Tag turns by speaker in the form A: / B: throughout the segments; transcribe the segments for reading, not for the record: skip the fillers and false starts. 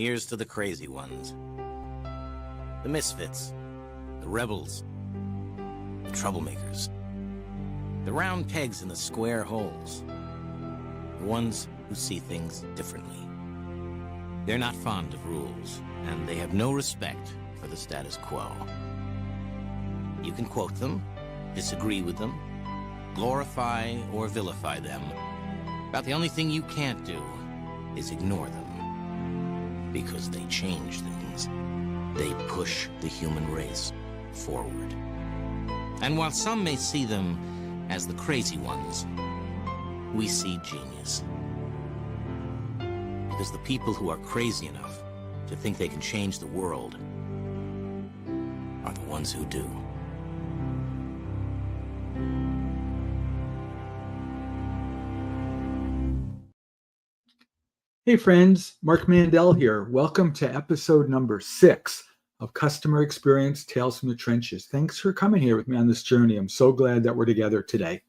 A: Here's to the crazy ones. The misfits. The rebels. The troublemakers. The round pegs in the square holes. The ones who see things differently. They're not fond of rules, and they have no respect for the status quo. You can quote them, disagree with them, glorify or vilify them. About the only thing you can't do is ignore them. Because they change things. They push the human race forward. And while some may see them as the crazy ones, we see genius. Because the people who are crazy enough to think they can change the world are the ones who do.
B: Hey friends, Mark Mandel here. Welcome to episode number 6 of Customer Experience Tales from the Trenches. Thanks for coming here with me on this journey. I'm so glad that we're together today.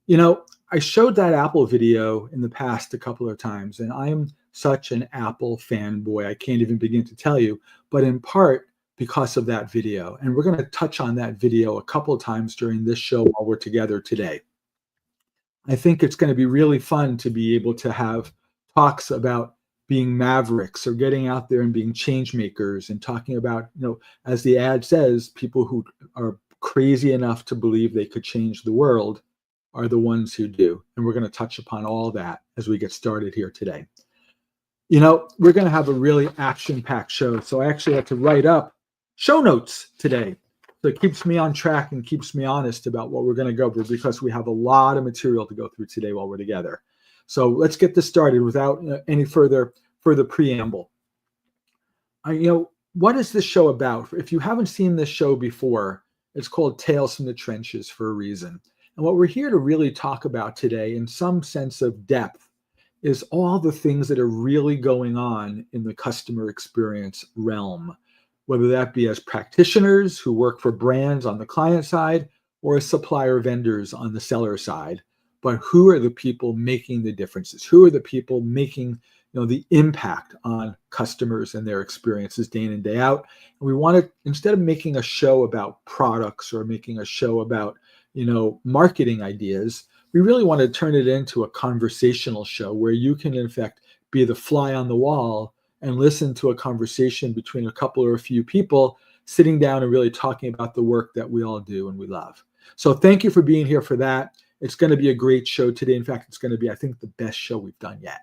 B: You know, I showed that Apple video in the past a couple of times, and I am such an Apple fanboy. I can't even begin to tell you, but in part because of that video. And we're going to touch on that video a couple of times during this show while we're together today. I think it's going to be really fun to be able to have talks about being mavericks or getting out there and being change makers and talking about, as the ad says, people who are crazy enough to believe they could change the world are the ones who do. And we're going to touch upon all that as we get started here today. You know, we're going to have a really action-packed show. So I actually had to write up show notes today. So it keeps me on track and keeps me honest about what we're going to go through because we have a lot of material to go through today while we're together. So let's get this started without any further preamble. What is this show about? If you haven't seen this show before, it's called Tales from the Trenches for a reason. And what we're here to really talk about today in some sense of depth is all the things that are really going on in the customer experience realm, whether that be as practitioners who work for brands on the client side or as supplier vendors on the seller side. But who are the people making the differences? Who are the people making the impact on customers and their experiences day in and day out? And we want to, instead of making a show about products or making a show about marketing ideas, we really want to turn it into a conversational show where you can, in fact, be the fly on the wall and listen to a conversation between a couple or a few people sitting down and really talking about the work that we all do and we love. So thank you for being here for that. It's going to be a great show today. In fact, it's going to be, I think, the best show we've done yet.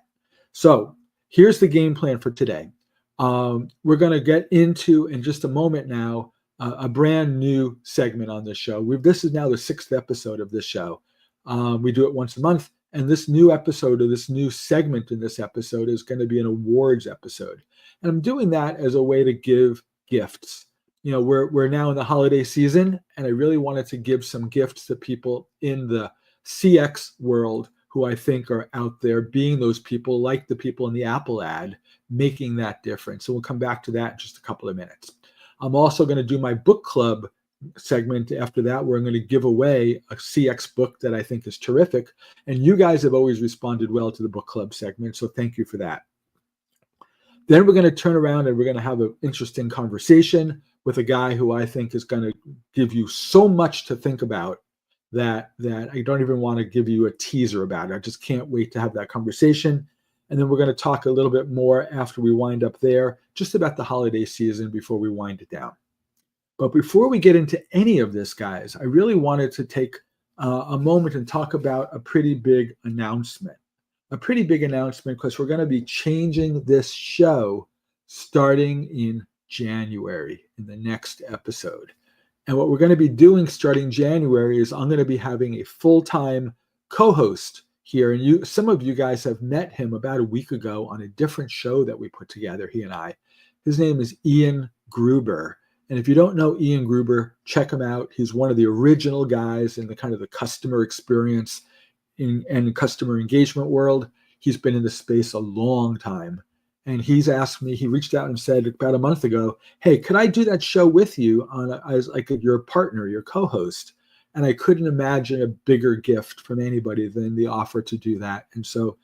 B: So here's the game plan for today. We're going to get into, in just a moment now, a brand new segment on this show. This is now the 6th episode of this show. We do it once a month. And this new episode, or this new segment in this episode, is going to be an awards episode. And I'm doing that as a way to give gifts. We're now in the holiday season, and I really wanted to give some gifts to people in the CX world who I think are out there being those people, like the people in the Apple ad, making that difference. So we'll come back to that in just a couple of minutes. I'm also going to do my book club segment after that, where I'm going to give away a CX book that I think is terrific. And you guys have always responded well to the book club segment, so thank you for that. Then we're going to turn around and we're going to have an interesting conversation with a guy who I think is going to give you so much to think about that I don't even want to give you a teaser about it. I just can't wait to have that conversation. And then we're going to talk a little bit more after we wind up there, just about the holiday season before we wind it down. But before we get into any of this, guys, I really wanted to take a moment and talk about a pretty big announcement. A pretty big announcement because we're going to be changing this show starting in January in the next episode. And what we're going to be doing starting January is I'm going to be having a full-time co-host here. And some of you guys have met him about a week ago on a different show that we put together, he and I. His name is Ian Gruber. And if you don't know Ian Gruber, check him out. He's one of the original guys in the kind of the customer experience and customer engagement world. He's been in the space a long time. And he's asked me, he reached out and said about a month ago, hey, could I do that show with you as like your partner, your co-host? And I couldn't imagine a bigger gift from anybody than the offer to do that. And so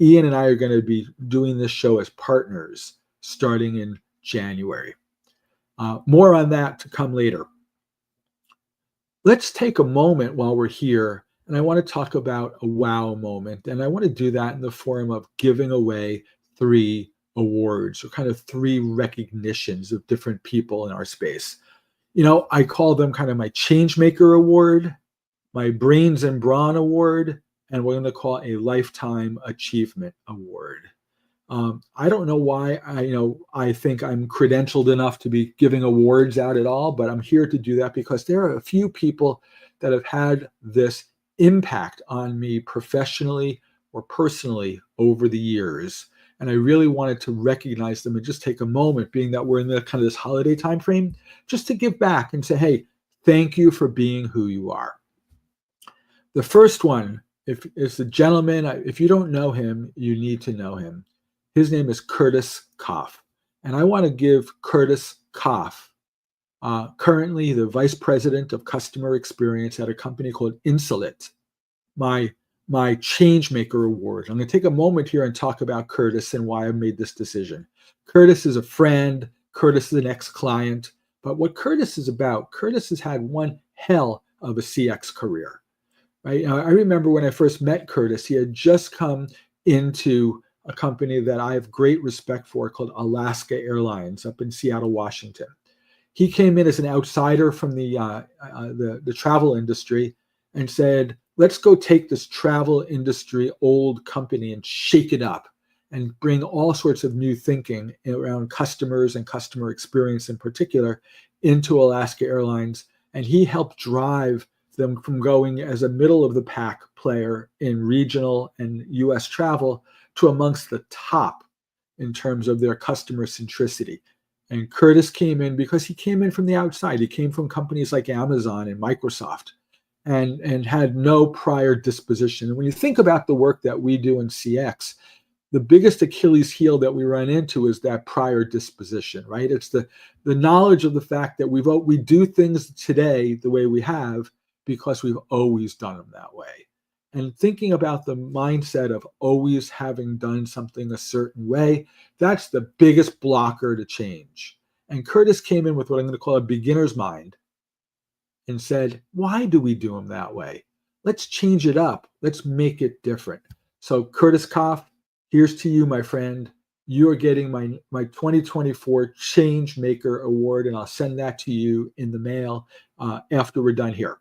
B: Ian and I are going to be doing this show as partners starting in January. More on that to come later. Let's take a moment while we're here, and I want to talk about a wow moment. And I want to do that in the form of giving away 3 awards, or kind of 3 recognitions of different people in our space. I call them kind of my Changemaker Award, my Brains and Brawn Award, and we're going to call a Lifetime Achievement Award. I don't know why I think I'm credentialed enough to be giving awards out at all, but I'm here to do that because there are a few people that have had this impact on me professionally or personally over the years. And I really wanted to recognize them and just take a moment, being that we're in the kind of this holiday time frame, just to give back and say, hey, thank you for being who you are. The first one, is the gentleman. If you don't know him, you need to know him. His name is Curtis Koff. And I want to give Curtis Koff, currently the Vice President of Customer Experience at a company called Insulet, my Changemaker Award. I'm going to take a moment here and talk about Curtis and why I made this decision. Curtis is a friend. Curtis is an ex-client. But what Curtis is about, Curtis has had one hell of a CX career. Right? I remember when I first met Curtis, he had just come into a company that I have great respect for called Alaska Airlines up in Seattle, Washington. He came in as an outsider from the travel industry and said, let's go take this travel industry old company and shake it up and bring all sorts of new thinking around customers and customer experience in particular into Alaska Airlines. And he helped drive them from going as a middle of the pack player in regional and US travel to amongst the top in terms of their customer centricity. And Curtis came in because he came in from the outside. He came from companies like Amazon and Microsoft and had no prior disposition. And when you think about the work that we do in CX, the biggest Achilles heel that we run into is that prior disposition, right? It's the knowledge of the fact that we do things today the way we have because we've always done them that way. And thinking about the mindset of always having done something a certain way, that's the biggest blocker to change. And Curtis came in with what I'm going to call a beginner's mind and said, why do we do them that way? Let's change it up. Let's make it different. So Curtis Koff, here's to you, my friend. You are getting my 2024 Changemaker Award, and I'll send that to you in the mail after we're done here.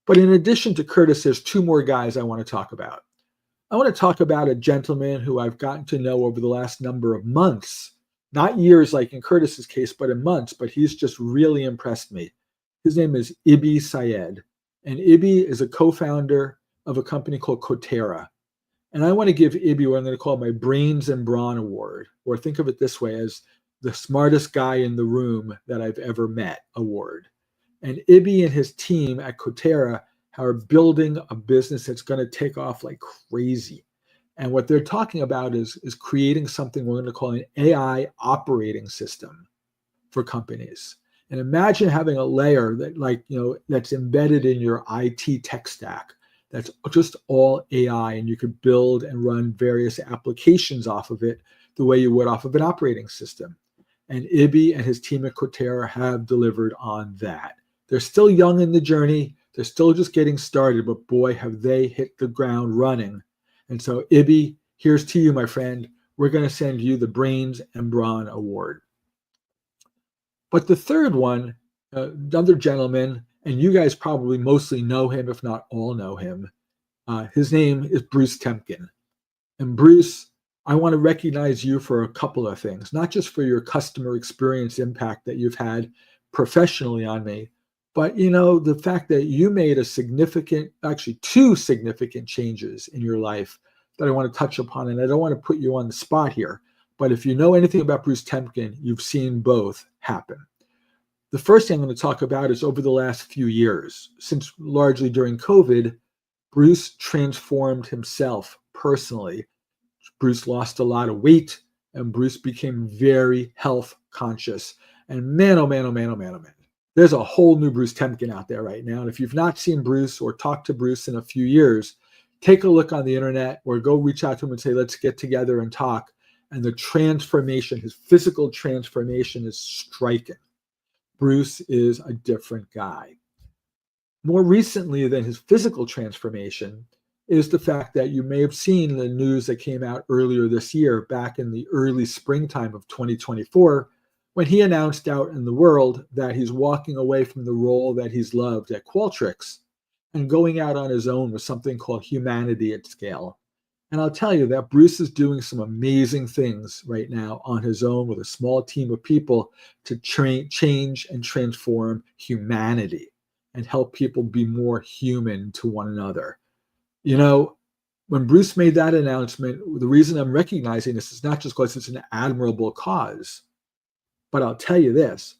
B: But in addition to Curtis, there's 2 more guys I want to talk about. I want to talk about a gentleman who I've gotten to know over the last number of months, not years like in Curtis's case, but in months, but he's just really impressed me. His name is Ibi Syed, and Ibi is a co-founder of a company called Coursera. And I want to give Ibi what I'm going to call my Brains and Brawn Award, or think of it this way as the smartest guy in the room that I've ever met award. And Ibi and his team at Coursera are building a business that's going to take off like crazy. And what they're talking about is creating something we're going to call an AI operating system for companies. And imagine having a layer that that's embedded in your IT tech stack. That's just all AI, and you could build and run various applications off of it the way you would off of an operating system. And Ibi and his team at Coursera have delivered on that. They're still young in the journey. They're still just getting started, but boy, have they hit the ground running. And so Ibi, here's to you, my friend. We're going to send you the Brains and Brawn Award. But the third one, another gentleman, and you guys probably mostly know him, if not all know him. His name is Bruce Temkin. And Bruce, I want to recognize you for a couple of things, not just for your customer experience impact that you've had professionally on me, but the fact that you made actually 2 significant changes in your life that I want to touch upon. And I don't want to put you on the spot here, but if you know anything about Bruce Temkin, you've seen both happen. The first thing I'm going to talk about is over the last few years, since largely during COVID, Bruce transformed himself personally. Bruce lost a lot of weight, and Bruce became very health conscious. And man, oh man, oh man, oh man, oh man. There's a whole new Bruce Temkin out there right now. And if you've not seen Bruce or talked to Bruce in a few years, take a look on the internet or go reach out to him and say, let's get together and talk. And the transformation, his physical transformation is striking. Bruce is a different guy. More recently than his physical transformation is the fact that you may have seen the news that came out earlier this year, back in the early springtime of 2024, when he announced out in the world that he's walking away from the role that he's loved at Qualtrics and going out on his own with something called Humanity at Scale. And I'll tell you that Bruce is doing some amazing things right now on his own with a small team of people to change and transform humanity and help people be more human to one another. You know, when Bruce made that announcement, the reason I'm recognizing this is not just because it's an admirable cause, but I'll tell you this,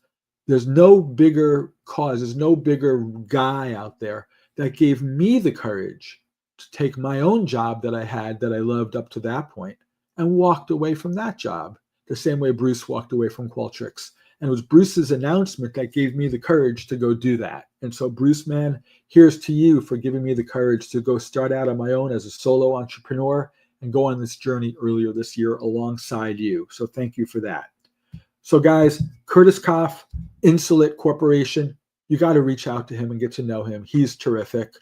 B: there's no bigger cause, there's no bigger guy out there that gave me the courage to take my own job that I had, that I loved up to that point, and walked away from that job the same way Bruce walked away from Qualtrics. And it was Bruce's announcement that gave me the courage to go do that. And so, Bruce, man, here's to you for giving me the courage to go start out on my own as a solo entrepreneur and go on this journey earlier this year alongside you. So thank you for that. So guys, Curtis Koff, Insulet Corporation, you got to reach out to him and get to know him. He's terrific.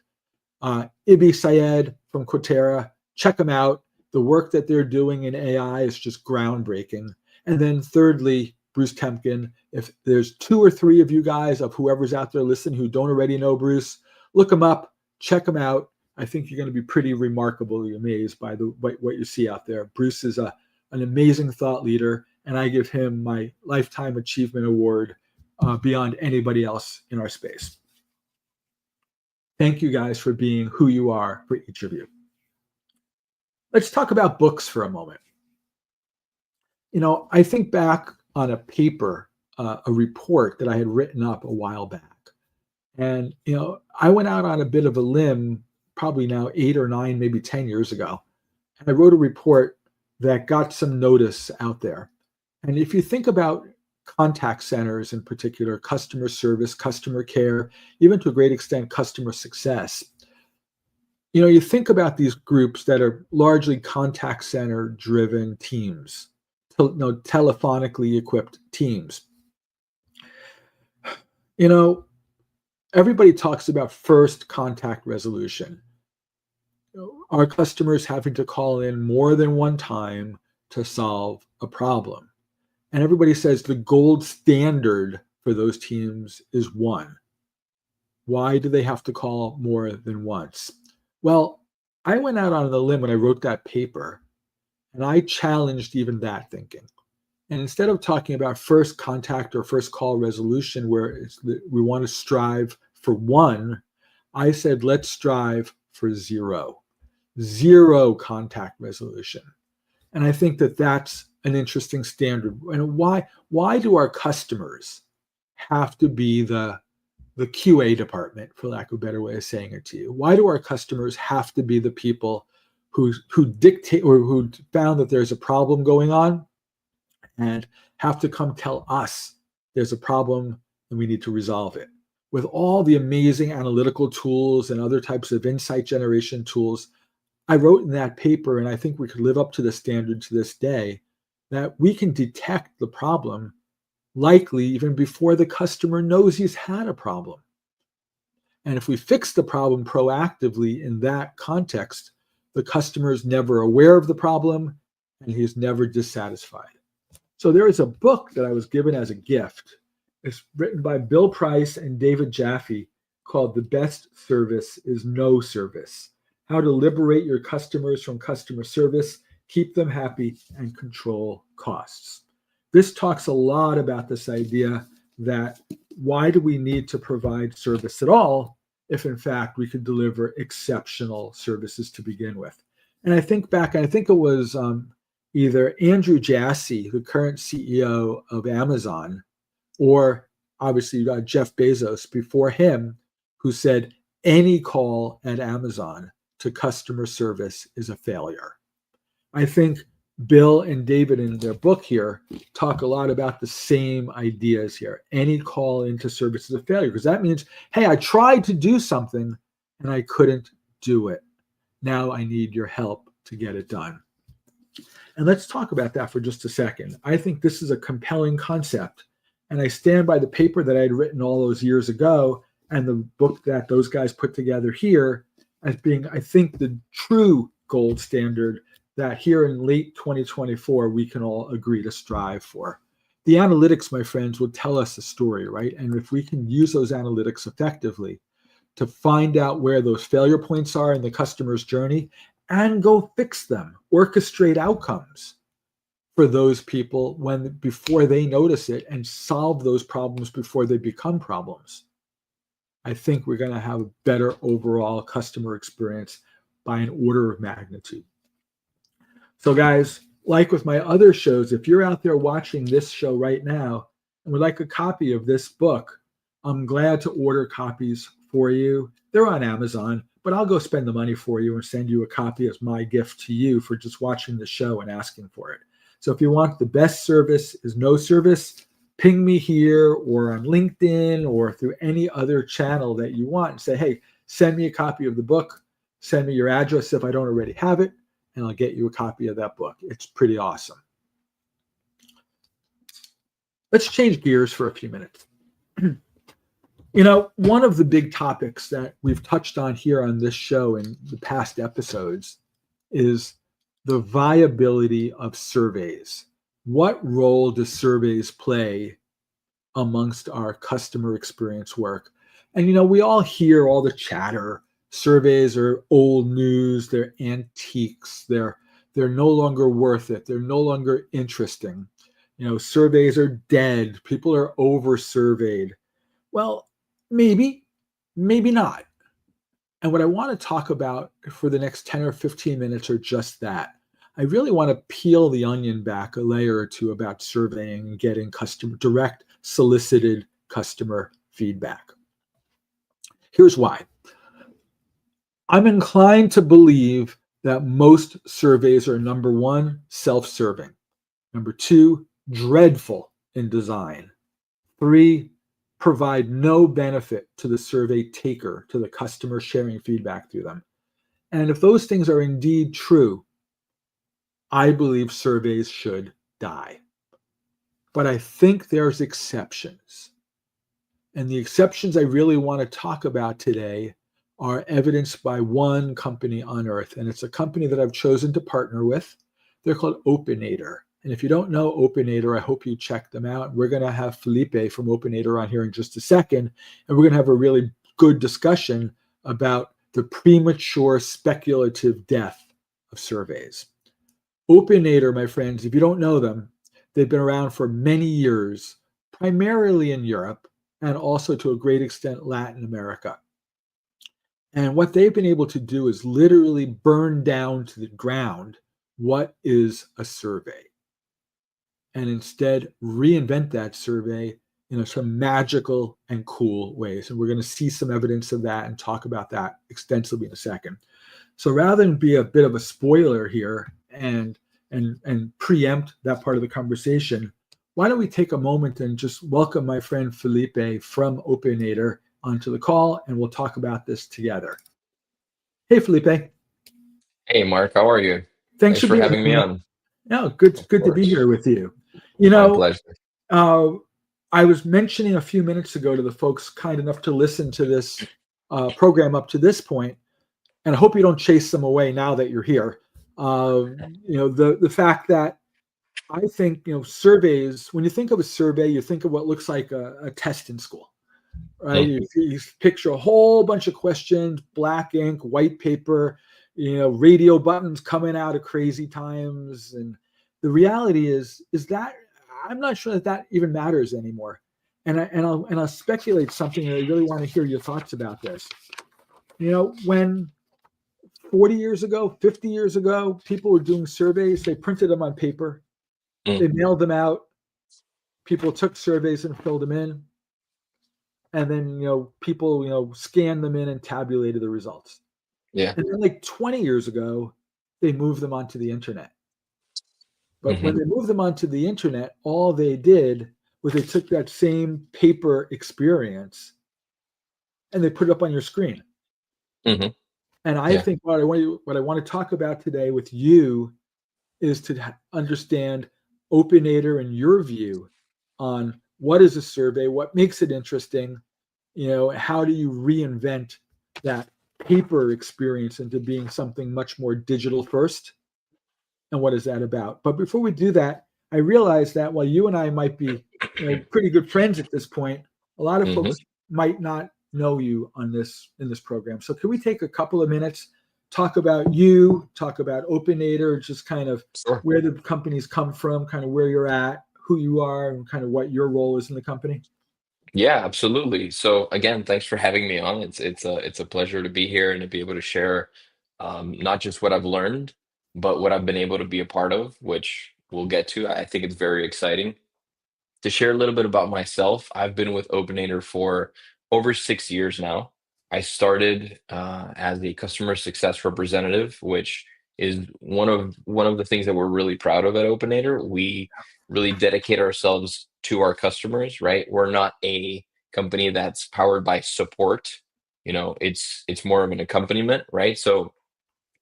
B: Ibi Syed from Quotera, check them out. The work that they're doing in AI is just groundbreaking. And then thirdly, Bruce Temkin, if there's 2 or 3 of you guys, of whoever's out there listening who don't already know Bruce, look him up, check him out. I think you're going to be pretty remarkably amazed by what you see out there. Bruce is an amazing thought leader, and I give him my Lifetime Achievement Award beyond anybody else in our space. Thank you guys for being who you are for each of you. Let's talk about books for a moment. You know, I think back on a paper, a report that I had written up a while back. And, you know, I went out on a bit of a limb, probably now 8 or 9, maybe 10 years ago. And I wrote a report that got some notice out there. And if you think about contact centers in particular, customer service, customer care, even to a great extent, customer success, you know, you think about these groups that are largely contact center driven teams, telephonically equipped teams. You know, everybody talks about first contact resolution. Our customers having to call in more than one time to solve a problem. And everybody says the gold standard for those teams is 1. Why do they have to call more than once? Well, I went out on the limb when I wrote that paper, and I challenged even that thinking. And instead of talking about first contact or first call resolution, where we want to strive for 1, I said, let's strive for 0. 0 contact resolution. And I think that that's an interesting standard. And why do our customers have to be the QA department, for lack of a better way of saying it to you? Why do our customers have to be the people who dictate, or who found that there's a problem going on and have to come tell us there's a problem and we need to resolve it? With all the amazing analytical tools and other types of insight generation tools, I wrote in that paper, and I think we could live up to the standard to this day, that we can detect the problem likely even before the customer knows he's had a problem. And if we fix the problem proactively in that context, the customer is never aware of the problem and he's never dissatisfied. So there is a book that I was given as a gift. It's written by Bill Price and David Jaffe, called The Best Service is No Service: How to Liberate Your Customers from Customer Service, Keep Them Happy, and Control Costs. This talks a lot about this idea that why do we need to provide service at all if in fact we could deliver exceptional services to begin with? And I think back, I think it was either Andrew Jassy, the current CEO of Amazon, or obviously Jeff Bezos before him, who said any call at Amazon to customer service is a failure. I think Bill and David in their book here talk a lot about the same ideas here. Any call into service is a failure, because that means, hey, I tried to do something and I couldn't do it. Now I need your help to get it done. And let's talk about that for just a second. I think this is a compelling concept. And I stand by the paper that I had written all those years ago and the book that those guys put together here as being, I think, the true gold standard that here in late 2024, we can all agree to strive for. The analytics, my friends, will tell us a story, right? And if we can use those analytics effectively to find out where those failure points are in the customer's journey and go fix them, orchestrate outcomes for those people before they notice it and solve those problems before they become problems, I think we're going to have a better overall customer experience by an order of magnitude. So guys, like with my other shows, if you're out there watching this show right now and would like a copy of this book, I'm glad to order copies for you. They're on Amazon, but I'll go spend the money for you and send you a copy as my gift to you for just watching the show and asking for it. So if you want the best service is no service, ping me here or on LinkedIn or through any other channel that you want and say, hey, send me a copy of the book. Send me your address if I don't already have it, and I'll get you a copy of that book. It's pretty awesome. Let's change gears for a few minutes. You know, one of the big topics that we've touched on here on this show in the past episodes is the viability of surveys. What role do surveys play amongst our customer experience work? And, you know, we all hear all the chatter. Surveys are old news. They're antiques. They're no longer worth it. They're no longer interesting. You know, surveys are dead. People are over-surveyed. Well, maybe, maybe not. And what I want to talk about for the next 10 or 15 minutes are just that. I really want to peel the onion back a layer or two about surveying and getting direct solicited customer feedback. Here's why. I'm inclined to believe that most surveys are, number one, self-serving. Number two, dreadful in design. Three, provide no benefit to the survey taker, to the customer sharing feedback through them. And if those things are indeed true, I believe surveys should die. But I think there's exceptions. And the exceptions I really want to talk about today are evidenced by one company on earth. And it's a company that I've chosen to partner with. They're called OPINATOR. And if you don't know OPINATOR, I hope you check them out. We're going to have Felipe from OPINATOR on here in just a second. And we're going to have a really good discussion about the premature speculative death of surveys. OPINATOR, my friends, if you don't know them, they've been around for many years, primarily in Europe and also to a great extent Latin America. And what they've been able to do is literally burn down to the ground what is a survey, and instead reinvent that survey in some magical and cool ways. And we're going to see some evidence of that and talk about that extensively in a second. So rather than be a bit of a spoiler here and preempt that part of the conversation, why don't we take a moment and just welcome my friend Felipe from OPINATOR onto the call, and we'll talk about this together. Hey, Felipe.
C: Hey, Mark, how are you?
B: Thanks
C: Thanks
B: for
C: for
B: being
C: having me
B: here.
C: on.
B: No, good
C: Of
B: to be
C: course.
B: here with you. You
C: My
B: know,
C: pleasure.
B: I was mentioning a few minutes ago to the folks kind enough to listen to this program up to this point, and I hope you don't chase them away now that you're here. You know, the fact that I think, you know, surveys, when you think of a survey, you think of what looks like a test in school, right? You picture a whole bunch of questions, black ink, white paper, you know, radio buttons coming out at crazy times. And the reality is that I'm not sure that even matters anymore. And I'll speculate something, and I really want to hear your thoughts about this. You know, when 40 years ago, 50 years ago, people were doing surveys, they printed them on paper, they mailed them out, people took surveys and filled them in, and then, you know, people, you know, scanned them in and tabulated the results.
C: Yeah.
B: And then like 20 years ago, they moved them onto the internet. But when they moved them onto the internet, all they did was they took that same paper experience and they put it up on your screen. And I think what I want to talk about today with you is to understand Opinator and your view on what is a survey, what makes it interesting, how do you reinvent that paper experience into being something much more digital first, and what is that about? But before we do that, I realize that while you and I might be pretty good friends at this point, a lot of
C: Hmm.
B: folks might not know you in this program. So can we take a couple of minutes, talk about you, talk about Opinator, just kind of
C: Sure.
B: where the company's come from, kind of where you're at, who you are, and kind of what your role is in the company?
C: Yeah, absolutely. So again, thanks for having me on. It's a pleasure to be here and to be able to share not just what I've learned, but what I've been able to be a part of, which we'll get to. I think it's very exciting. To share a little bit about myself, I've been with Opinator for over 6 years now. I started as a customer success representative, which is one of the things that we're really proud of at Opinator. We really dedicate ourselves to our customers, right? We're not a company that's powered by support. It's more of an accompaniment, right? So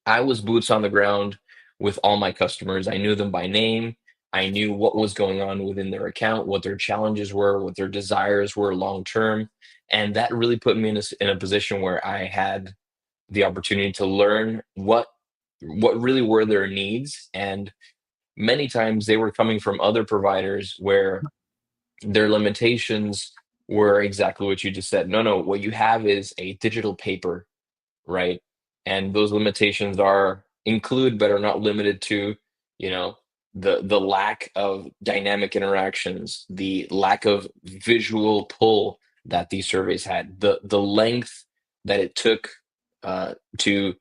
C: I was boots on the ground with all my customers. I knew them by name. I knew what was going on within their account, what their challenges were, what their desires were long term. And that really put me in a position where I had the opportunity to learn what really were their needs. And many times they were coming from other providers where their limitations were exactly what you just said. No, no, what you have is a digital paper, right? And those limitations are include but are not limited to, you know, the lack of dynamic interactions, the lack of visual pull that these surveys had, the length that it took to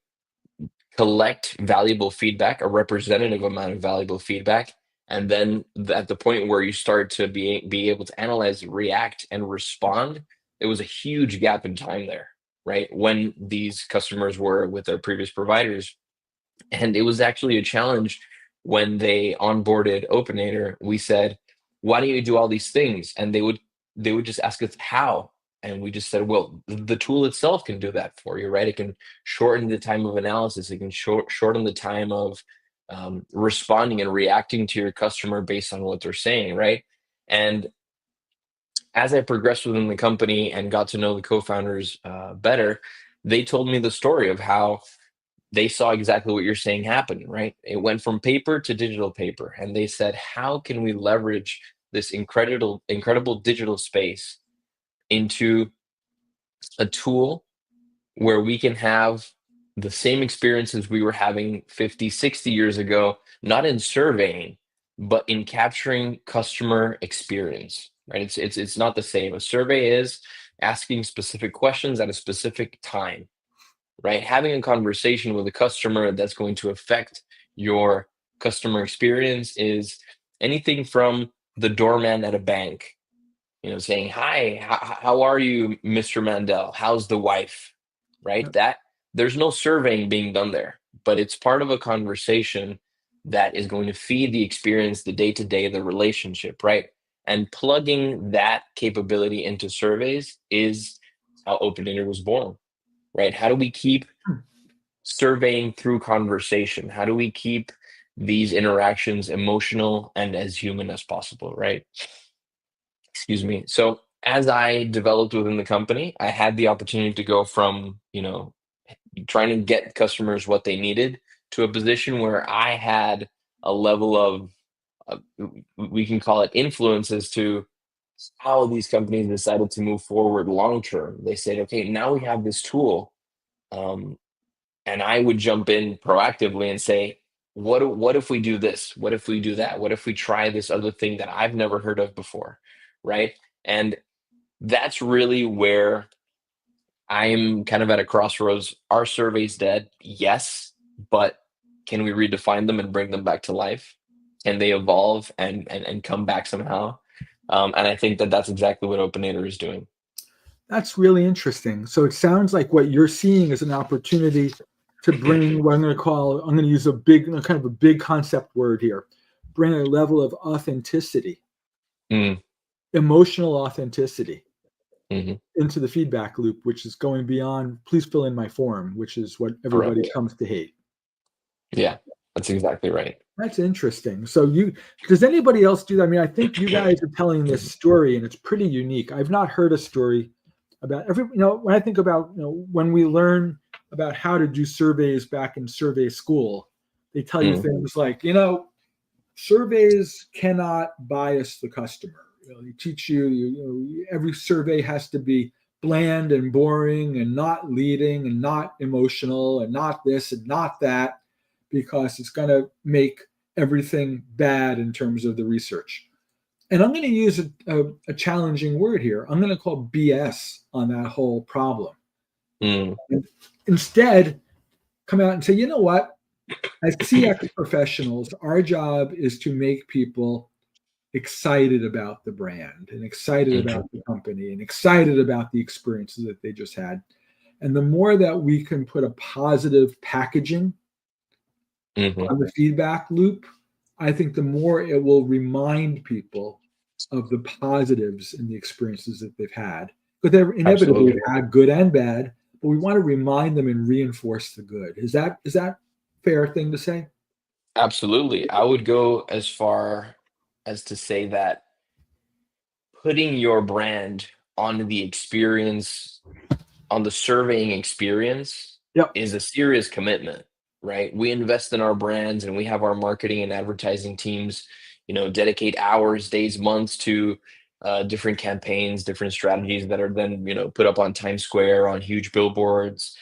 C: collect valuable feedback, a representative amount of valuable feedback, and then at the point where you start to be able to analyze, react, and respond, there was a huge gap in time there, right? When these customers were with their previous providers, and it was actually a challenge when they onboarded Opinator. We said, "Why don't you do all these things?" And they would just ask us how, and we just said, "Well, the tool itself can do that for you, right? It can shorten the time of analysis. It can shorten the time of responding and reacting to your customer based on what they're saying, right?" And as I progressed within the company and got to know the co-founders better, they told me the story of how they saw exactly what you're saying happen, right? It went from paper to digital paper, and they said, "How can we leverage this incredible digital space into a tool where we can have the same experiences we were having 50, 60 years ago, not in surveying, but in capturing customer experience," right? It's not the same. A survey is asking specific questions at a specific time, right? Having a conversation with a customer that's going to affect your customer experience is anything from the doorman at a bank, saying, "Hi, how are you, Mr. Mandel? How's the wife?" Right? That there's no surveying being done there, but it's part of a conversation that is going to feed the experience, the day to day, the relationship, right? And plugging that capability into surveys is how OpenInter was born, right? How do we keep surveying through conversation? How do we keep these interactions emotional and as human as possible, right? Excuse me. So as I developed within the company, I had the opportunity to go from, trying to get customers what they needed to a position where I had a level of, we can call it influence as to how these companies decided to move forward long term. They said, "Okay, now we have this tool." Um, and I would jump in proactively and say, what if we do this? What if we do that? What if we try this other thing that I've never heard of before?" Right? And that's really where I'm kind of at a crossroads. Are surveys dead? Yes, but can we redefine them and bring them back to life? Can they evolve and come back somehow? And I think that that's exactly what Opinator is doing.
B: That's really interesting. So it sounds like what you're seeing is an opportunity to bring what I'm going to use kind of a big concept word here, bring a level of authenticity,
C: Mm,
B: emotional authenticity
C: mhm.
B: into the feedback loop, which is going beyond, please fill in my form, which is what everybody
C: Correct.
B: comes to hate.
C: Yeah, That's exactly right.
B: That's interesting. So does anybody else do that? I mean, I think you guys are telling this story and it's pretty unique. I've not heard a story about when I think about, when we learn about how to do surveys back in survey school, they tell you
C: Mm,
B: things like, surveys cannot bias the customer. They teach every survey has to be bland and boring and not leading and not emotional and not this and not that, because it's going to make everything bad in terms of the research. And I'm going to use a challenging word here. I'm going to call BS on that whole problem.
C: mm,
B: And instead, come out and say, you know what? As CX professionals, our job is to make people excited about the brand and excited
C: mhm,
B: about the company and excited about the experiences that they just had. And the more that we can put a positive packaging
C: mhm.
B: on the feedback loop, I think the more it will remind people of the positives in the experiences that they've had. But they're inevitably
C: Absolutely.
B: had good and bad, but we want to remind them and reinforce the good. Is that fair thing to say?
C: Absolutely. I would go as far as to say that putting your brand on the experience, on the surveying experience,
B: Yep.
C: is a serious commitment, right? We invest in our brands and we have our marketing and advertising teams, dedicate hours, days, months to different campaigns, different strategies that are then, put up on Times Square, on huge billboards,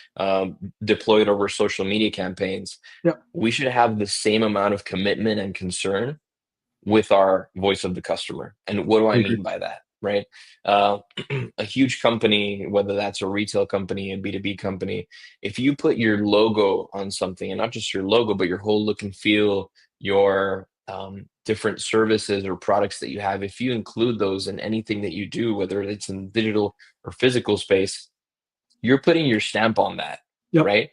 C: deployed over social media campaigns.
B: Yep.
C: We should have the same amount of commitment and concern with our voice of the customer. And what do
B: I
C: I
B: agree.
C: mean by that? Right. Uh, a huge company, whether that's a retail company, a B2B company, if you put your logo on something, and not just your logo, but your whole look and feel, your different services or products that you have, if you include those in anything that you do, whether it's in digital or physical space, you're putting your stamp on that,
B: Yep.
C: right?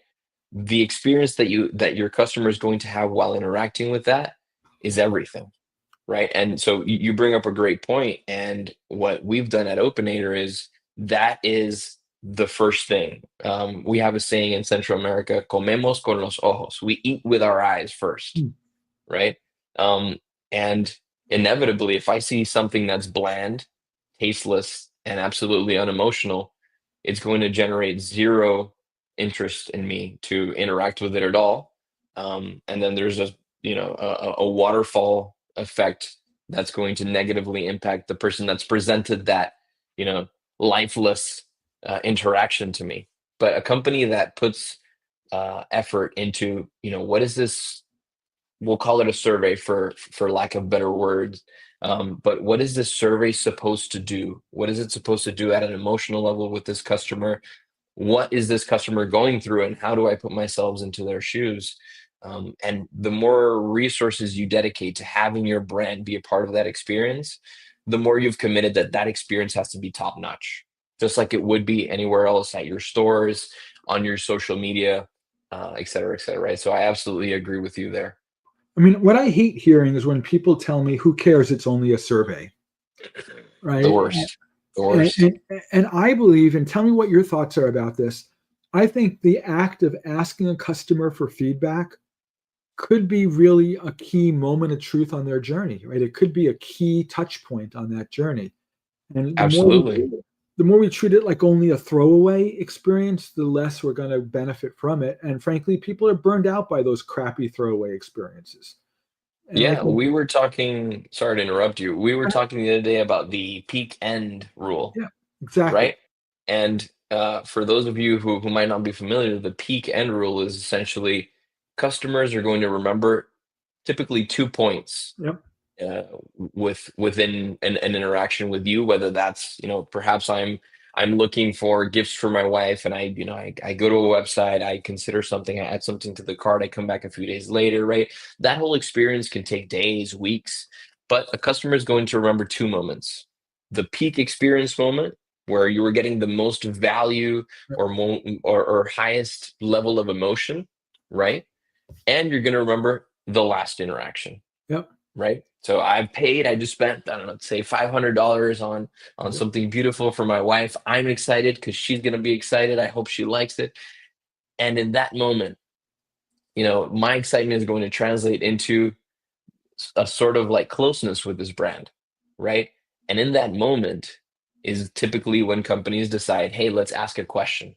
C: The experience that your customer is going to have while interacting with that is everything. Right. And so you bring up a great point. And what we've done at Opinator is that is the first thing. We have a saying in Central America, comemos con los ojos. We eat with our eyes first.
B: Hmm.
C: Right. Um, and inevitably, if I see something that's bland, tasteless, and absolutely unemotional, it's going to generate zero interest in me to interact with it at all. And then there's a waterfall effect that's going to negatively impact the person that's presented that you know lifeless interaction to me. But a company that puts effort into what is this, we'll call it a survey for lack of better words, but what is this survey supposed to do? What is it supposed to do at an emotional level with this customer? What is this customer going through, and how do I put myself into their shoes? And the more resources you dedicate to having your brand be a part of that experience, the more you've committed that that experience has to be top notch, just like it would be anywhere else, at your stores, on your social media, et cetera, et cetera. Right. So I absolutely agree with you there.
B: I mean, what I hate hearing is when people tell me, "Who cares? It's only a survey,"
C: The
B: right?
C: worst. The
B: And,
C: worst.
B: and, and I believe, and tell me what your thoughts are about this. I think the act of asking a customer for feedback could be really a key moment of truth on their journey, right? It could be a key touch point on that journey. And
C: Absolutely.
B: the more we treat it like only a throwaway experience, the less we're going to benefit from it. And frankly, people are burned out by those crappy throwaway experiences. And I
C: Yeah,
B: think,
C: we were talking, sorry to interrupt you. We were talking the other day about the peak end rule,
B: yeah, exactly.
C: right? And for those of you who might not be familiar, the peak end rule is essentially customers are going to remember typically 2 points
B: Yep.
C: uh, within an interaction with you, whether that's perhaps I'm looking for gifts for my wife, and I go to a website, I consider something, I add something to the cart, I come back a few days later, right? That whole experience can take days, weeks, but a customer is going to remember two moments: the peak experience moment, where you were getting the most value,
B: Yep.
C: or highest level of emotion, right? And you're going to remember the last interaction,
B: Yep.
C: right? So I've paid, I just spent, I don't know, say $500 on
B: Yep.
C: something beautiful for my wife. I'm excited because she's going to be excited. I hope she likes it. And in that moment, my excitement is going to translate into a sort of like closeness with this brand, right? And in that moment is typically when companies decide, hey, let's ask a question,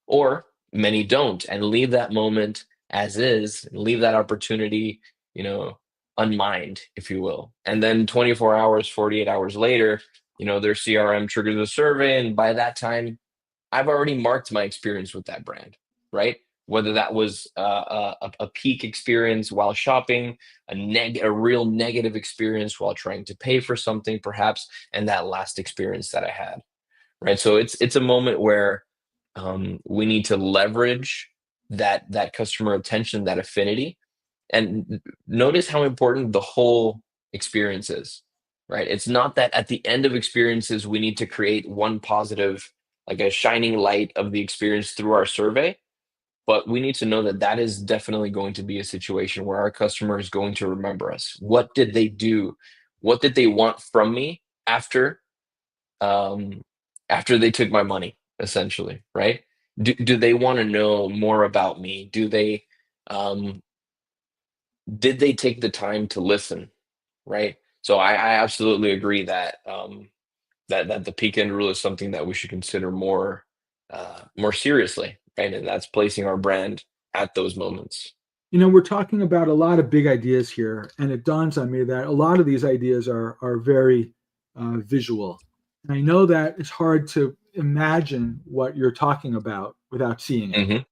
C: or many don't and leave that moment as is, leave that opportunity, you know, unmined, if you will. And then 24 hours, 48 hours later, their CRM triggers a survey. And by that time, I've already marked my experience with that brand, right? Whether that was a peak experience while shopping, a real negative experience while trying to pay for something, perhaps, and that last experience that I had, right? So it's a moment where we need to leverage that customer attention, that affinity, and notice how important the whole experience is, right? It's not that at the end of experiences we need to create one positive, like a shining light of the experience through our survey, but we need to know that that is definitely going to be a situation where our customer is going to remember us. What did they do? What did they want from me um, after they took my money, essentially, right? Do they want to know more about me? Um, did they take the time to listen, right? So I absolutely agree that that the peak end rule is something that we should consider more seriously, right? And that's placing our brand at those moments.
B: We're talking about a lot of big ideas here, and it dawns on me that a lot of these ideas are very visual. And I know that it's hard to imagine what you're talking about without seeing it.
C: Hmm.
B: And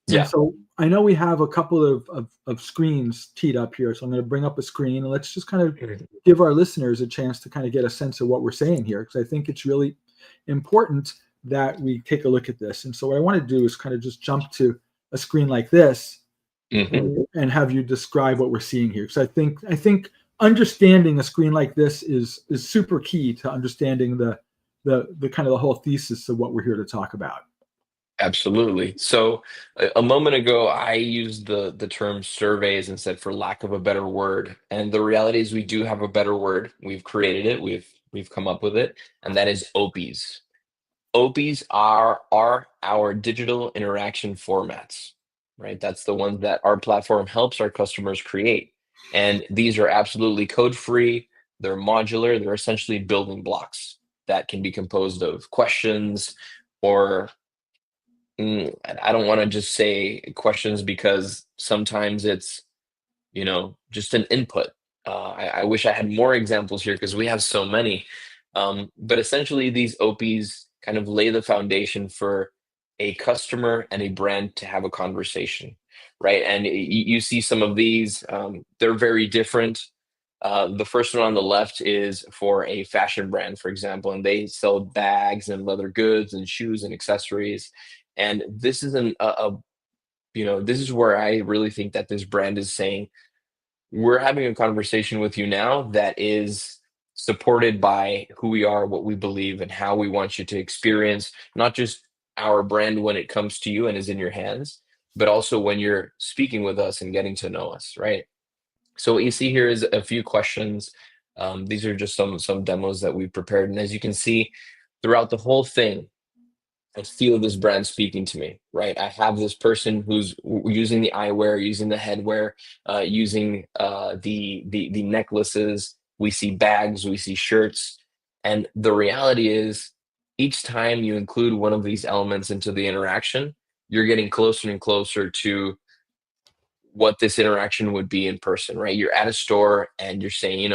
C: Yeah.
B: so I know we have a couple of screens teed up here. So I'm going to bring up a screen and let's just kind of
C: Mhm.
B: give our listeners a chance to kind of get a sense of what we're saying here, because I think it's really important that we take a look at this. And so what I want to do is kind of just jump to a screen like this
C: Hmm.
B: and have you describe what we're seeing here. Because I think understanding a screen like this is super key to understanding the kind of the whole thesis of what we're here to talk about.
C: Absolutely. So a moment ago, I used the term surveys and said, for lack of a better word. And the reality is, we do have a better word. We've created it. We've come up with it, and that is OPIs. OPIs are our digital interaction formats, right? That's the ones that our platform helps our customers create. And these are absolutely code free. They're modular. They're essentially building blocks that can be composed of questions or I don't want to just say questions because sometimes it's, just an input. I wish I had more examples here because we have so many. But essentially, these OPs kind of lay the foundation for a customer and a brand to have a conversation, right? And you see some of these, they're very different. The first one on the left is for a fashion brand, for example, and they sell bags and leather goods and shoes and accessories. And this is this is where I really think that this brand is saying, we're having a conversation with you now that is supported by who we are, what we believe, and how we want you to experience not just our brand when it comes to you and is in your hands, but also when you're speaking with us and getting to know us, right? So what you see here is a few questions. These are just some demos that we prepared, and as you can see, throughout the whole thing, I feel this brand speaking to me, right? I have this person who's using the eyewear, using the headwear, using the necklaces. We see bags, we see shirts, and the reality is, each time you include one of these elements into the interaction, you're getting closer and closer to what this interaction would be in person, right? You're at a store and you're saying,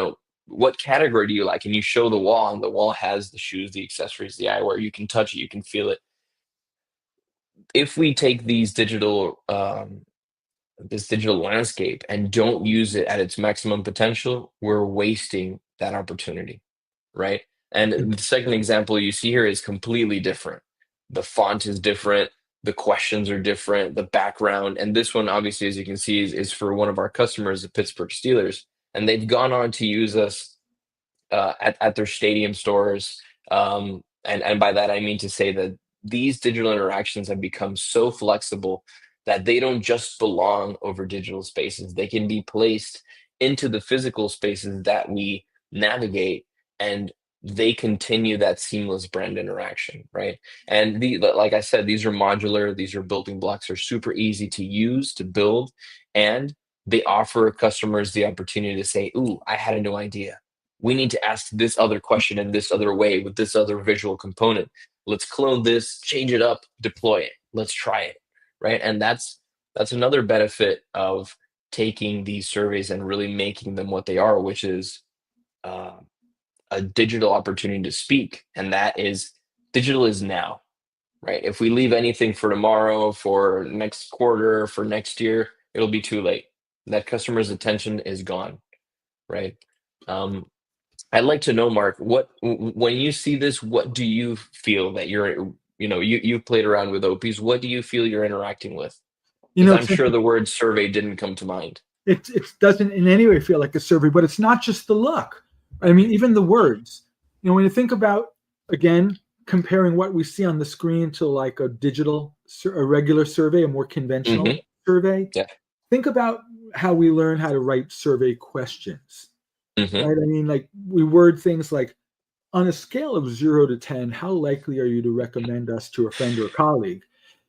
C: what category do you like? And you show the wall, and the wall has the shoes, the accessories, the eyewear. You can touch it, you can feel it. If we take this digital landscape and don't use it at its maximum potential, we're wasting that opportunity, right? And the second example you see here is completely different. The font is different, the questions are different, the background, and this one, obviously, as you can see, is for one of our customers, the Pittsburgh Steelers, and they've gone on to use us at their stadium stores. And by that, I mean to say that these digital interactions have become so flexible that they don't just belong over digital spaces. They can be placed into the physical spaces that we navigate. And they continue that seamless brand interaction, right? And like I said, these are modular, these are building blocks, they're super easy to use, to build, and they offer customers the opportunity to say, ooh, I had a new idea. We need to ask this other question in this other way with this other visual component. Let's clone this, change it up, deploy it. Let's try it, right? And that's another benefit of taking these surveys and really making them what they are, which is uh, a digital opportunity to speak. And that is, digital is now, right? If we leave anything for tomorrow, for next quarter, for next year, it'll be too late. That customer's attention is gone, right? Um, I'd like to know, Mark, when you see this, what do you feel that you've played around with OPs? What do you feel you're interacting with?
B: You
C: Because
B: know,
C: I'm sure the word survey didn't come to mind.
B: it doesn't in any way feel like a survey, but it's not just the look. I mean, even the words. You know, when you think about, again, comparing what we see on the screen to like a regular survey, a more conventional
C: Hmm.
B: survey,
C: Yeah.
B: think about how we learn how to write survey questions,
C: Hmm.
B: right? I mean, like we word things like, on a scale of 0 to 10, how likely are you to recommend us to a friend or colleague?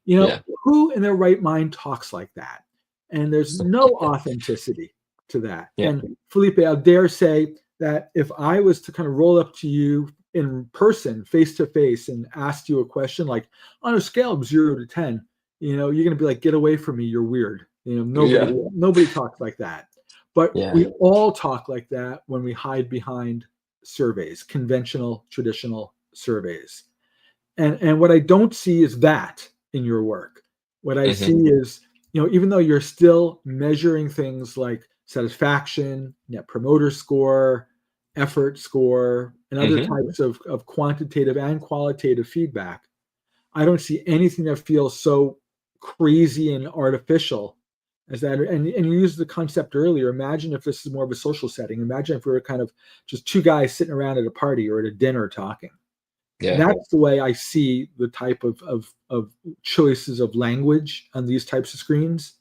B: You know,
C: Yeah.
B: who in their right mind talks like that? And there's no authenticity to that.
C: Yeah.
B: And Felipe, I'll dare say that if I was to kind of roll up to you in person, face to face, and ask you a question like, on a scale of 0 to 10, you know, you're going to be like, get away from me, you're weird. You know,
C: Yeah.
B: nobody talks like that. But
C: Yeah.
B: we all talk like that when we hide behind surveys, conventional, traditional surveys. And what I don't see is that in your work. What I see
C: Hmm.
B: is, you know, even though you're still measuring things like satisfaction, net promoter score, effort score, and other
C: Hmm.
B: types of quantitative and qualitative feedback, I don't see anything that feels so crazy and artificial as that. And you used the concept earlier. Imagine if this is more of a social setting. Imagine if we were kind of just two guys sitting around at a party or at a dinner talking.
C: Yeah.
B: That's the way I see the type of choices of language on these types of screens.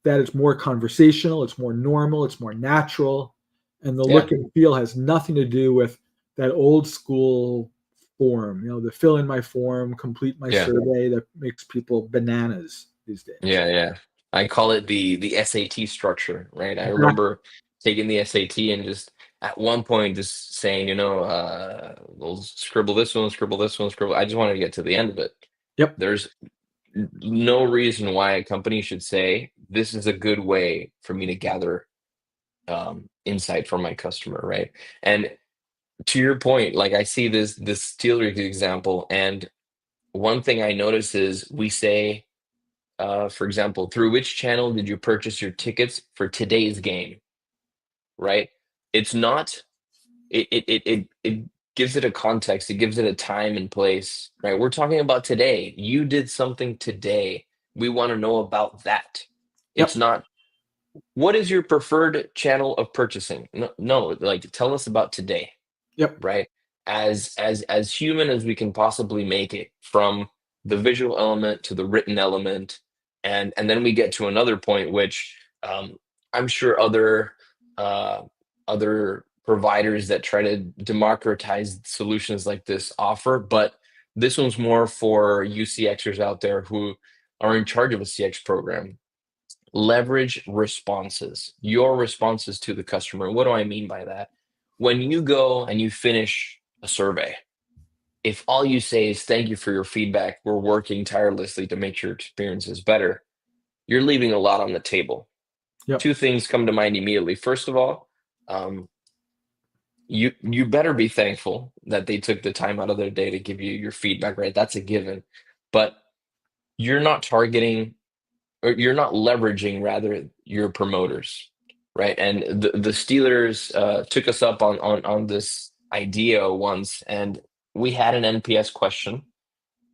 B: That it's more conversational, it's more normal, it's more natural, and the
C: Yeah.
B: look and feel has nothing to do with that old school form. You know, the fill in my form, complete my
C: Yeah.
B: survey that makes people bananas these days.
C: Yeah. Yeah. I call it the SAT structure, right? I
B: Exactly.
C: remember taking the SAT and just at one point just saying, we'll scribble this one, scribble this one, scribble. I just wanted to get to the end of it.
B: Yep.
C: There's no reason why a company should say this is a good way for me to gather insight from my customer, right? And to your point, like I see this Steelers example, and one thing I notice is we say, for example, through which channel did you purchase your tickets for today's game, right? It's not it gives it a context, it gives it a time and place, right? We're talking about today. You did something today. We want to know about that. It's
B: Yep.
C: not what is your preferred channel of purchasing? No, no, like tell us about today,
B: Yep.
C: right? As human as we can possibly make it, from the visual element to the written element, and then we get to another point which I'm sure uh, other providers that try to democratize solutions like this offer, but this one's more for UCXers out there who are in charge of a CX program. Leverage responses, your responses to the customer. What do I mean by that? When you go and you finish a survey, if all you say is thank you for your feedback, we're working tirelessly to make your experience is better, you're leaving a lot on the table.
B: Yep.
C: Two things come to mind immediately. First of all, um, you better be thankful that they took the time out of their day to give you your feedback, right? That's a given. But you're not targeting, or you're not leveraging rather your promoters, right? And the Steelers took us up on this idea once, and we had an NPS question,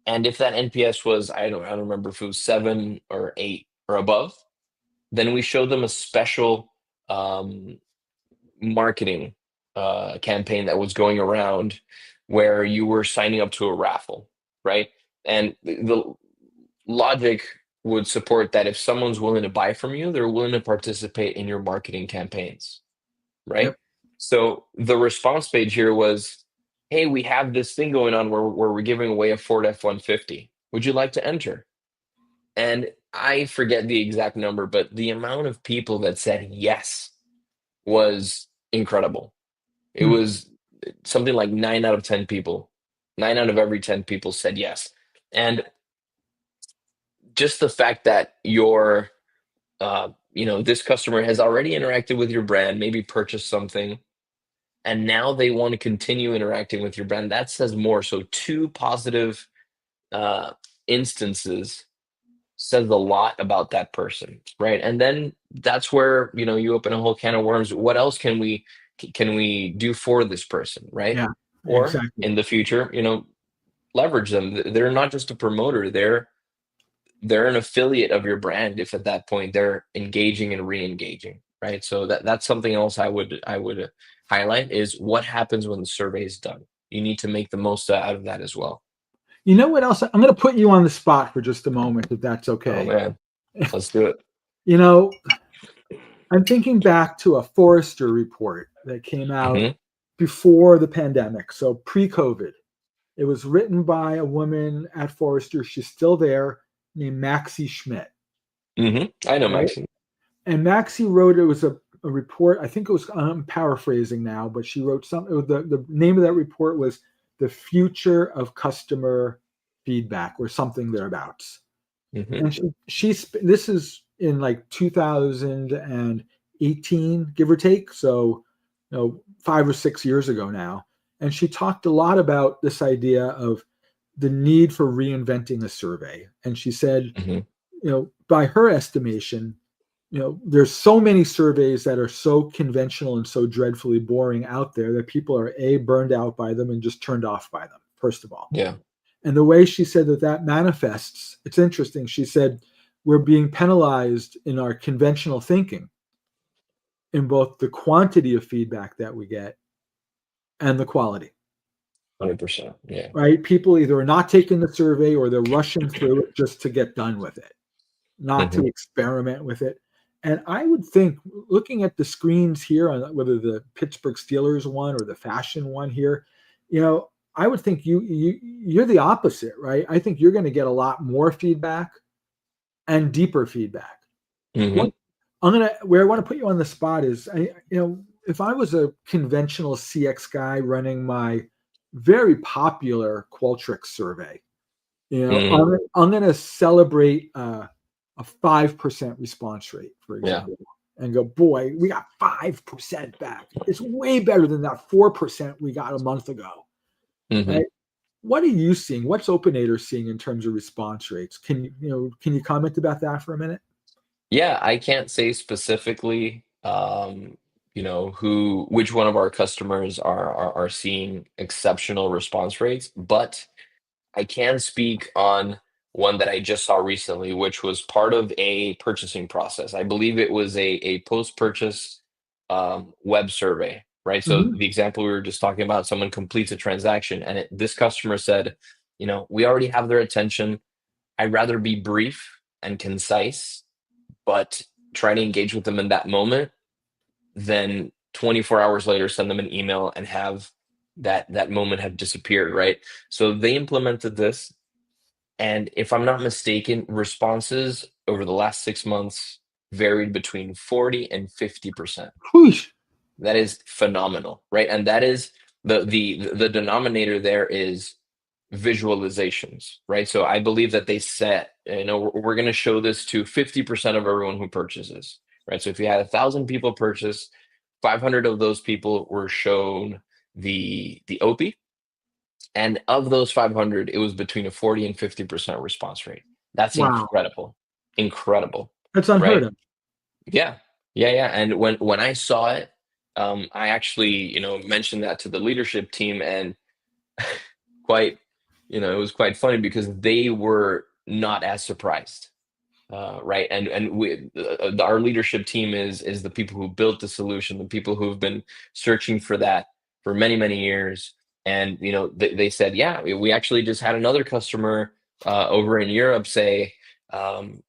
C: and if that NPS was, I don't remember if it was 7 or 8 or above, then we showed them a special um, marketing campaign that was going around where you were signing up to a raffle, right? And the logic would support that if someone's willing to buy from you, they're willing to participate in your marketing campaigns, right?
B: Yep.
C: So the response page here was, hey, we have this thing going on where we're giving away a Ford F-150. Would you like to enter? And I forget the exact number, but the amount of people that said yes was incredible. It
B: Hmm.
C: was something like 9 out of 10 people, 9 out of every 10 people said yes. And just the fact that this customer has already interacted with your brand, maybe purchased something, and now they want to continue interacting with your brand, that says more. So two positive uh, instances says a lot about that person, right? And then that's where you open a whole can of worms. What else can we do for this person, right?
B: Yeah,
C: Or
B: exactly.
C: in the future, leverage them. They're not just a promoter; they're an affiliate of your brand. If at that point they're engaging and re-engaging, right? So that's something else I would highlight is what happens when the survey is done. You need to make the most out of that as well.
B: You know what else? I'm going to put you on the spot for just a moment, if that's
C: Oh
B: okay.
C: man, let's do it.
B: You know, I'm thinking back to a Forrester report that came out
C: Hmm.
B: before the pandemic, so pre-COVID. It was written by a woman at Forrester. She's still there, named Maxie Schmidt,
C: Hmm. I know,
B: right?
C: Maxine.
B: And Maxie wrote, it was a report. I think it was, I'm paraphrasing now, but she wrote something. The name of that report was The Future of Customer Feedback or something thereabouts.
C: Hmm.
B: And this is in like 2018, give or take. So, 5 or 6 years ago now. And she talked a lot about this idea of the need for reinventing a survey. And she said,
C: Hmm.
B: by her estimation, there's so many surveys that are so conventional and so dreadfully boring out there that people are burned out by them and just turned off by them, first of all.
C: Yeah.
B: And the way she said that manifests, it's interesting. She said, we're being penalized in our conventional thinking in both the quantity of feedback that we get and the quality,
C: 100%. Yeah.
B: right? People either are not taking the survey or they're rushing through it just to get done with it, not
C: Hmm.
B: to experiment with it. And I would think, looking at the screens here, on whether the Pittsburgh Steelers one or the fashion one here, I would think you're the opposite, right? I think you're going to get a lot more feedback and deeper feedback.
C: Hmm.
B: What where I want to put you on the spot is, if I was a conventional CX guy running my very popular Qualtrics survey,
C: Hmm.
B: I'm going to celebrate a 5% response rate, for
C: Yeah.
B: example, and go, boy, we got 5% back. It's way better than that 4% we got a month ago.
C: Hmm.
B: Right? What are you seeing? What's OPINATOR seeing in terms of response rates? Can you comment about that for a minute?
C: Yeah, I can't say specifically, which one of our customers are seeing exceptional response rates, but I can speak on one that I just saw recently, which was part of a purchasing process. I believe it was a post-purchase web survey, right? So
B: Mhm.
C: the example we were just talking about, someone completes a transaction, and this customer said, we already have their attention. I'd rather be brief and concise, but try to engage with them in that moment than 24 hours later send them an email and have that moment have disappeared, right? So they implemented this, and if I'm not mistaken, responses over the last 6 months varied between 40 and 50%.
B: Whoosh.
C: That is phenomenal, right? And that is the denominator there is visualizations, right? So I believe that they set, we're going to show this to 50% of everyone who purchases, right? So if you had 1,000 people purchase, 500 of those people were shown the OP, and of those 500, it was between a 40 and 50% response rate. That's
B: Wow.
C: incredible, incredible,
B: That's unheard
C: right?
B: of.
C: Yeah, yeah, yeah. And when I saw it, I actually mentioned that to the leadership team, and quite it was quite funny because they were not as surprised, right? And our leadership team is the people who built the solution, the people who have been searching for that for many years. And they said, yeah, we actually just had another customer over in Europe say, um,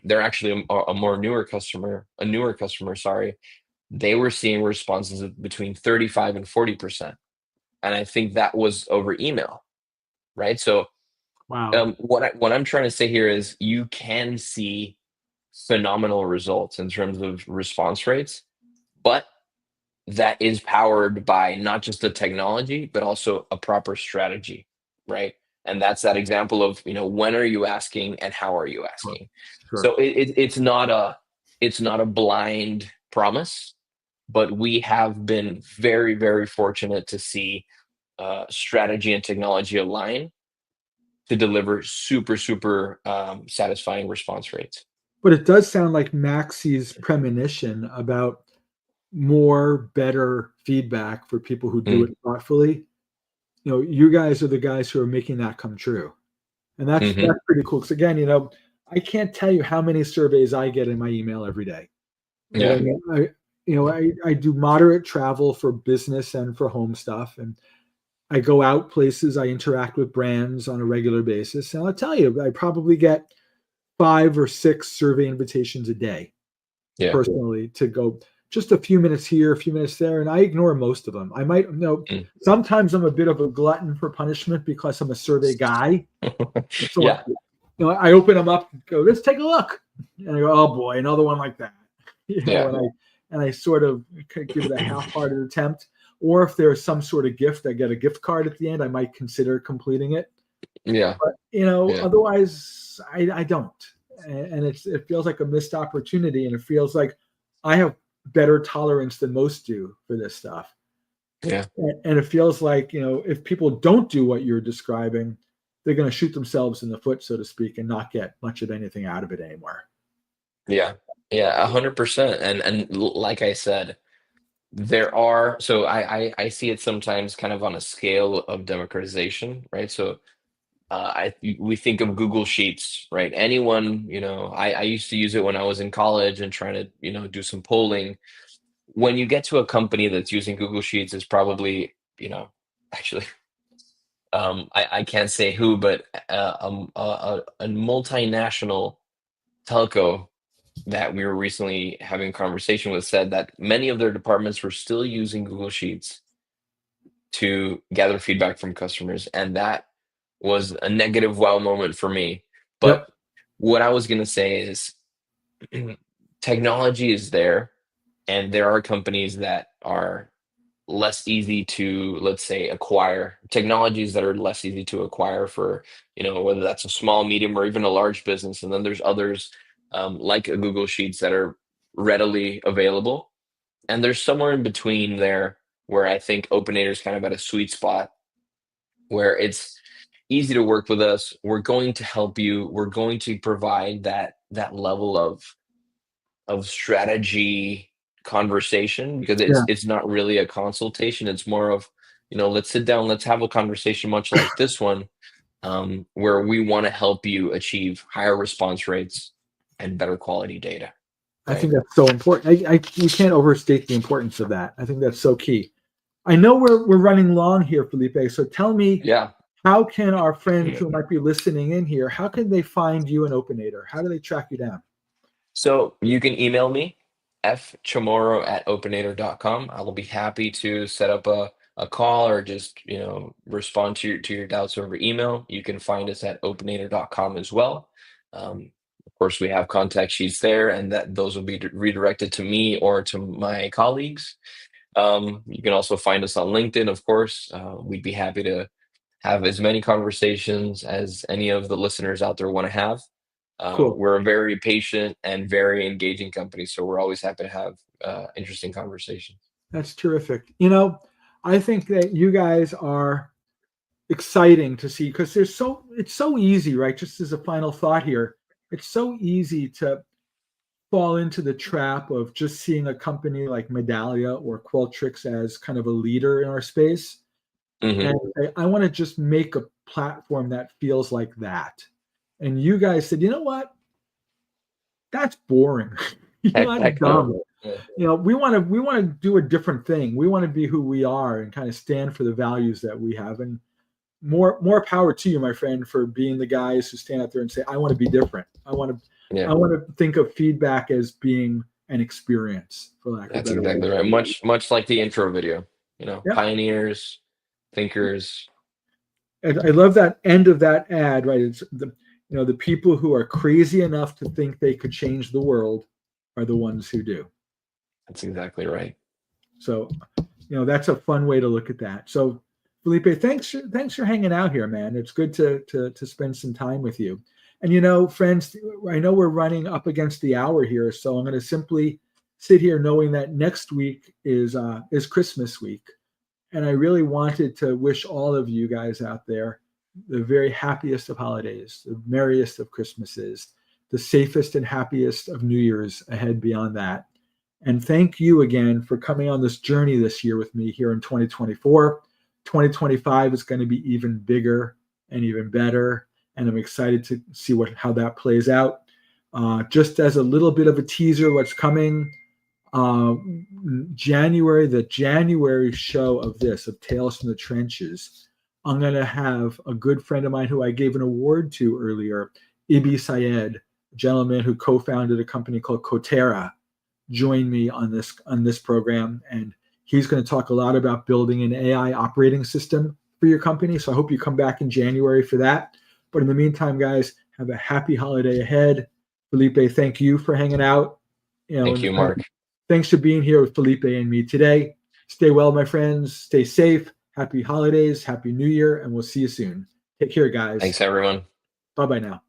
C: they're actually a more newer customer, sorry. They were seeing responses of between 35 and 40%. and I think that was over email, right? So
B: Wow.
C: what I'm trying to say here is you can see phenomenal results in terms of response rates, but that is powered by not just the technology, but also a proper strategy, right? And that's that example of, when are you asking and how are you
B: Sure.
C: asking?
B: Sure.
C: So it's not a blind promise, but we have been very, very fortunate to see strategy and technology align to deliver super, super satisfying response rates.
B: But it does sound like Maxi's premonition about more, better feedback for people who do
C: Mm,
B: it thoughtfully. You guys are the guys who are making that come true. And that's
C: hmm.
B: pretty cool. Because again, I can't tell you how many surveys I get in my email every day. Right? I
C: Yeah.
B: mean, I do moderate travel for business and for home stuff, and I go out places. I interact with brands on a regular basis, and I'll tell you, I probably get 5 or 6 survey invitations a day
C: Yeah.
B: personally to go just a few minutes here, a few minutes there, and I ignore most of them. I might
C: Mm.
B: sometimes I'm a bit of a glutton for punishment because I'm a survey guy. So
C: Yeah.
B: I open them up and go, let's take a look. And I go, oh boy, another one like that.
C: Yeah.
B: And I sort of give it a half-hearted attempt. Or if there's some sort of gift, I get a gift card at the end, I might consider completing it.
C: Yeah.
B: But
C: Yeah.
B: otherwise I don't. And it feels like a missed opportunity, and it feels like I have better tolerance than most do for this stuff.
C: Yeah.
B: And it feels like, if people don't do what you're describing, they're going to shoot themselves in the foot, so to speak, and not get much of anything out of it anymore.
C: Yeah. Yeah. 100%. And like I said, so I see it sometimes kind of on a scale of democratization, right? So we think of Google Sheets, right? Anyone, I used to use it when I was in college and trying to, do some polling. When you get to a company that's using Google Sheets, is probably, actually, I can't say who, but a multinational telco that we were recently having a conversation with said that many of their departments were still using Google Sheets to gather feedback from customers, and that was a negative wow moment for me. But
B: Yep.
C: what I was going to say is technology is there, and there are companies that are less easy to, let's say, acquire, technologies that are less easy to acquire for, whether that's a small, medium, or even a large business. And then there's others, like a Google Sheets, that are readily available. And there's somewhere in between there where I think OpenAtor is kind of at a sweet spot where it's easy to work with us. We're going to help you. We're going to provide that level of strategy conversation, because
B: Yeah.
C: it's not really a consultation. It's more of, let's sit down, let's have a conversation, much like this one, where we want to help you achieve higher response rates and better quality data,
B: I
C: right?
B: think that's so important. We can't overstate the importance of that. I think that's so key. I know we're running long here, Felipe. So tell me,
C: Yeah.
B: how can our friends who might be listening in here, how can they find you in OpenAtor? How do they track you down?
C: So you can email me, fchamorro@openator.com. I will be happy to set up a call, or just, respond to your doubts over email. You can find us at openator.com as well. Of course, we have contact sheets there, and that those will be redirected to me or to my colleagues. You can also find us on LinkedIn, of course. We'd be happy to have as many conversations as any of the listeners out there want to have.
B: Cool.
C: We're a very patient and very engaging company, so we're always happy to have interesting conversations.
B: That's terrific. I think that you guys are exciting to see, because it's so easy, right? Just as a final thought here, it's so easy to fall into the trap of just seeing a company like Medallia or Qualtrics as kind of a leader in our space.
C: Hmm.
B: And I want to just make a platform that feels like that. And you guys said, you know what? That's boring. That's
C: Heck no.
B: dumb.
C: Yeah.
B: We want to do a different thing. We want to be who we are and kind of stand for the values that we have. And more power to you, my friend, for being the guys who stand out there and say, I want to be different. I want
C: Yeah,
B: to think of feedback as being an experience, for lack of a
C: that's
B: better way.
C: exactly right. Much like the intro video,
B: Yep.
C: pioneers, thinkers.
B: And I love that end of that ad, right? It's the people who are crazy enough to think they could change the world are the ones who do.
C: That's exactly right.
B: So, that's a fun way to look at that. So, Felipe, thanks for hanging out here, man. It's good to spend some time with you. And friends, I know we're running up against the hour here, so I'm going to simply sit here knowing that next week is Christmas week, and I really wanted to wish all of you guys out there the very happiest of holidays, the merriest of Christmases, the safest and happiest of New Year's ahead beyond that. And thank you again for coming on this journey this year with me here in 2024. 2025 is going to be even bigger and even better. And I'm excited to see how that plays out. Just as a little bit of a teaser, what's coming, the January show of Tales from the Trenches, I'm going to have a good friend of mine who I gave an award to earlier, Ibi Sayed, a gentleman who co-founded a company called Kotera, join me on this program, and he's going to talk a lot about building an AI operating system for your company. So I hope you come back in January for that. But in the meantime, guys, have a happy holiday ahead. Felipe, thank you for hanging out.
C: Thank you, Mark.
B: Thanks for being here with Felipe and me today. Stay well, my friends. Stay safe. Happy holidays. Happy New Year. And we'll see you soon. Take care, guys.
C: Thanks, everyone.
B: Bye-bye now.